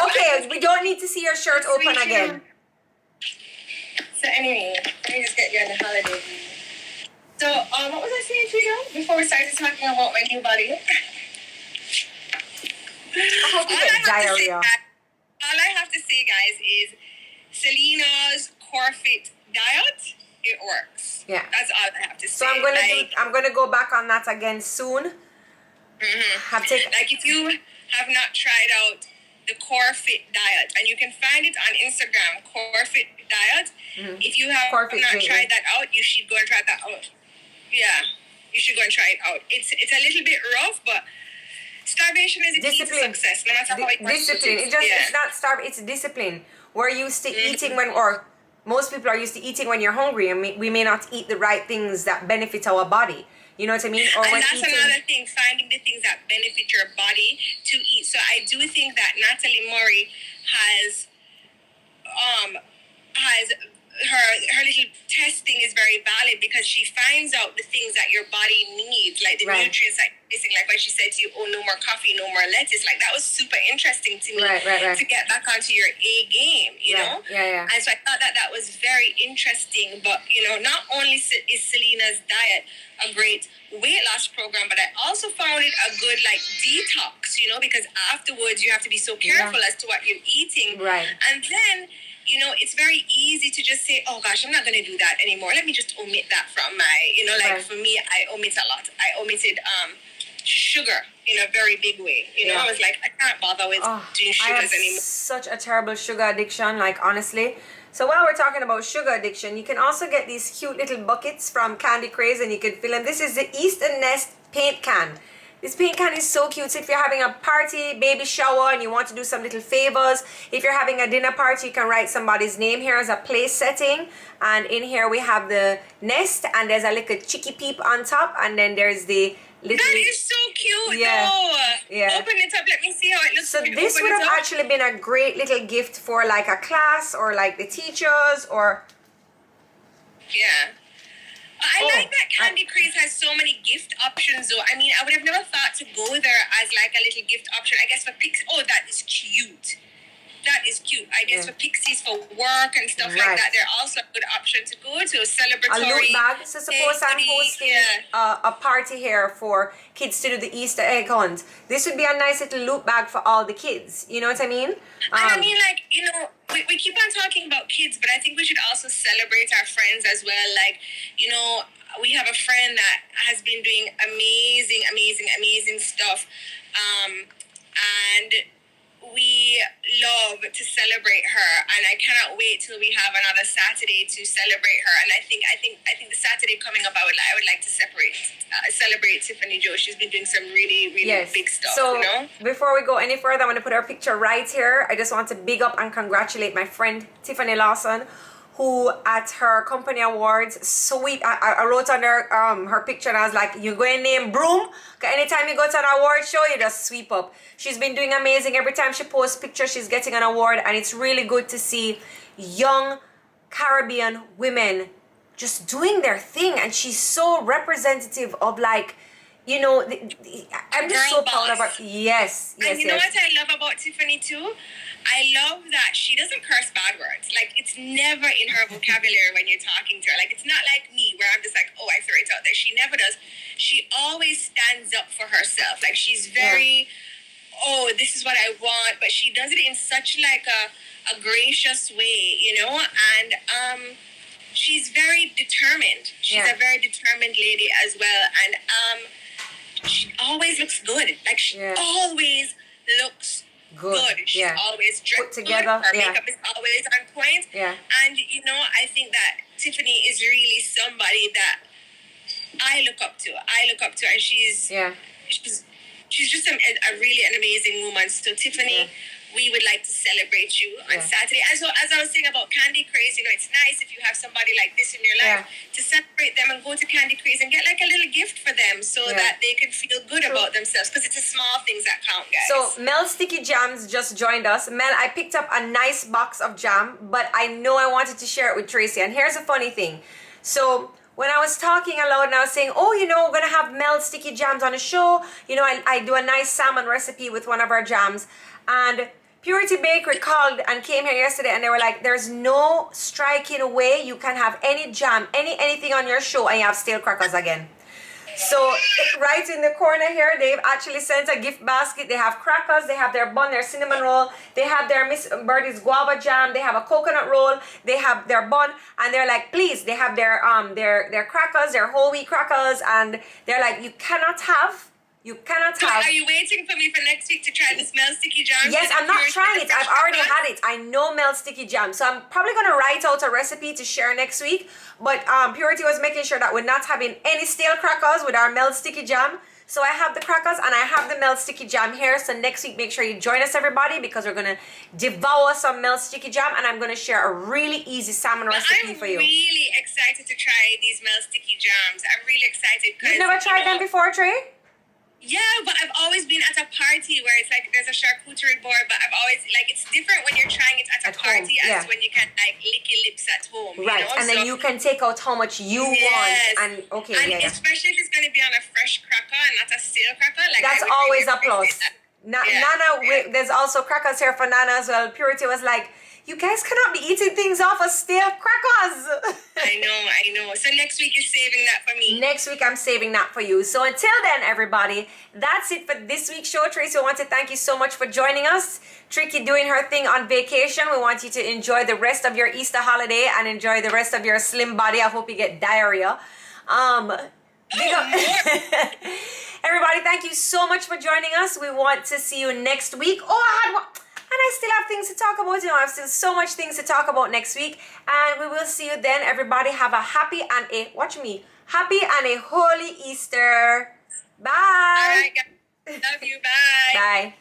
Okay, we don't need to see your shirt open again. So anyway, let me just get you on the holiday. So, what was I saying to you before we started talking about my new body? I hope you get diarrhea. All I have to say, guys, is Selena's Corfit diet, it works. Yeah. That's all I have to say. So I'm gonna go back on that again soon. Like, if you have not tried out the Core Fit Diet, and you can find it on Instagram, Core Fit Diet. If you have not tried that out, you should go and try that out. Yeah, you should go and try it out. It's a little bit rough, but starvation is a key to success, no matter how it discipline. It's not starve. It's discipline. We're used to eating or most people are used to eating when you're hungry, and we may not eat the right things that benefit our body. You know what I mean? Or and that's another thing, finding the things that benefit your body to eat. So I do think that Natalie Murray has her little testing is very valid, because she finds out the things that your body needs, like the nutrients that you're missing. Like when she said to you, oh, no more coffee, no more lettuce. Like that was super interesting to me to get back onto your A game, you know? And so I thought that was very interesting. But, you know, not only is Selena's diet a great weight loss program, but I also found it a good like detox, you know, because afterwards you have to be so careful as to what you're eating. And then, you know, it's very easy to just say, oh gosh, I'm not going to do that anymore. Let me just omit that from my, you know, like for me, I omit a lot. I omitted sugar in a very big way. You know, I was like, I can't bother with doing sugars anymore. Such a terrible sugar addiction, like honestly. So while we're talking about sugar addiction, you can also get these cute little buckets from Candy Craze, and you can fill them. This is the Easter Nest paint can. This paint can is so cute. So if you're having a party, baby shower, and you want to do some little favors, if you're having a dinner party, you can write somebody's name here as a place setting. And in here we have the nest, and there's a little chicky peep on top, and then there's the little... That is so cute, though. Open it up. Let me see how it looks. So this would have actually been a great little gift for like a class or like the teachers or... I like that Candy Craze has so many gift options, though. I mean, I would have never thought to go there as like a little gift option. I guess for pixies, that is cute. That is cute. I guess for pixies, for work and stuff like that, they're also a good option to go to. Celebratory. A loot bag. So suppose I'm hosting a party here for kids to do the Easter egg hunt. This would be a nice little loot bag for all the kids. You know what I mean? And I mean, like, you know, we keep on talking about kids, but I think we should also celebrate our friends as well. Like, you know, we have a friend that has been doing amazing stuff. And we love to celebrate her, and I cannot wait till we have another Saturday to celebrate her. And I think the Saturday coming up, I would like to celebrate Tiffany Joe. She's been doing some really big stuff. So you know? Before we go any further, I'm going to put her picture right here. I just want to big up and congratulate my friend Tiffany Lawson, who at her company awards sweep. I wrote on her picture, and I was like, you going to name broom? Because anytime you go to an award show, you just sweep up. She's been doing amazing. Every time she posts pictures, she's getting an award, and it's really good to see young Caribbean women just doing their thing. And she's so representative of, like, you know, I'm just so proud of her. Yes. And you know what I love about Tiffany too? I love that she doesn't curse bad words. Like, it's never in her vocabulary when you're talking to her. Like, it's not like me where I'm just like, oh, I throw it out there. She never does. She always stands up for herself. Like, she's very, oh, this is what I want. But she does it in such like a gracious way, you know? And she's very determined. She's a very determined lady as well. And she always looks good. Like, she always looks good. She's always dressed put together. Good. Her makeup is always on point. And you know, I think that Tiffany is really somebody that I look up to. And she's just a really an amazing woman. So Tiffany, we would like to celebrate you on Saturday. And so, as I was saying about Candy Craze, you know, it's nice if you have somebody like this in your life to celebrate them and go to Candy Craze and get like a little gift for them so that they can feel good about themselves, because it's the small things that count, guys. So Mel Sticky Jams just joined us. Mel, I picked up a nice box of jam, but I know I wanted to share it with Tracy. And here's a funny thing. So when I was talking aloud and I was saying, oh, you know, we're going to have Mel Sticky Jams on the show. You know, I do a nice salmon recipe with one of our jams. And Purity Bakery called and came here yesterday, and they were like, there's no striking way you can have any jam, anything on your show, and you have stale crackers again. So right in the corner here, they've actually sent a gift basket. They have crackers, they have their bun, their cinnamon roll, they have their Miss Birdie's guava jam, they have a coconut roll, they have their bun, and they're like, please, they have their crackers, their whole wheat crackers, and they're like, you cannot have You cannot So have. are you waiting for me for next week to try the smell sticky jam? Yes, I'm not trying it. I've already had it. I know melt sticky jam. So I'm probably going to write out a recipe to share next week. But Purity was making sure that we're not having any stale crackers with our melt sticky jam. So I have the crackers and I have the melt sticky jam here. So next week, make sure you join us, everybody, because we're going to devour some melt sticky jam. And I'm going to share a really easy salmon recipe for you. I'm really excited to try these melt sticky jams. I'm really excited. You've never tried them before, Trey? Yeah, but I've always been at a party where it's like there's a charcuterie board, but I've always like it's different when you're trying it at a party home, as when you can like lick your lips at home. Right, you know? and then you can take out how much you want, and especially if it's gonna be on a fresh cracker and not a stale cracker. Like that's always a plus. Nana, there's also crackers here for Nana as well. Purity was like, you guys cannot be eating things off of stale crackers. I know. So next week you're saving that for me. Next week I'm saving that for you. So until then, everybody, that's it for this week's show. Tracy, I want to thank you so much for joining us. Tricky doing her thing on vacation. We want you to enjoy the rest of your Easter holiday and enjoy the rest of your slim body. I hope you get diarrhea. Everybody, thank you so much for joining us. We want to see you next week. And I still have things to talk about. I have still so much things to talk about next week. And we will see you then. Everybody have a happy and a holy Easter. Bye. All right, guys. Love you. Bye. Bye.